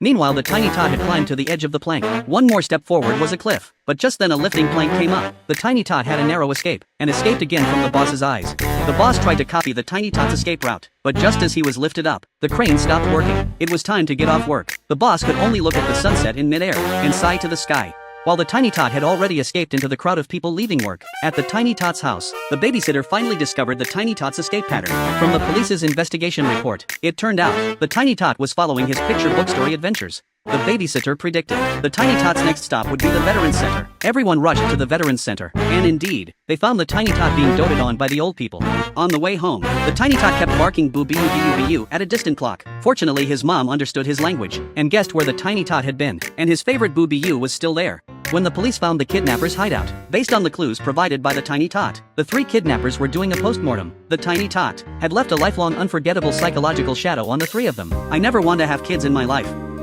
Meanwhile, the tiny tot had climbed to the edge of the plank. One more step forward was a cliff, but just then a lifting plank came up. The tiny tot had a narrow escape, and escaped again from the boss's eyes. The boss tried to copy the tiny tot's escape route, but just as he was lifted up, the crane stopped working. It was time to get off work. The boss could only look at the sunset in midair, and sigh to the sky. While the tiny tot had already escaped into the crowd of people leaving work, at the tiny tot's house, the babysitter finally discovered the tiny tot's escape pattern. From the police's investigation report, it turned out, the tiny tot was following his picture book story adventures. The babysitter predicted the tiny tot's next stop would be the Veterans Center. Everyone rushed to the Veterans Center, and indeed, they found the tiny tot being doted on by the old people. On the way home, the tiny tot kept barking boo-boo-boo-boo at a distant clock. Fortunately, his mom understood his language, and guessed where the tiny tot had been, and his favorite boo-boo was still there. When the police found the kidnappers' hideout, based on the clues provided by the tiny tot, the three kidnappers were doing a postmortem. The tiny tot had left a lifelong unforgettable psychological shadow on the three of them. I never want to have kids in my life.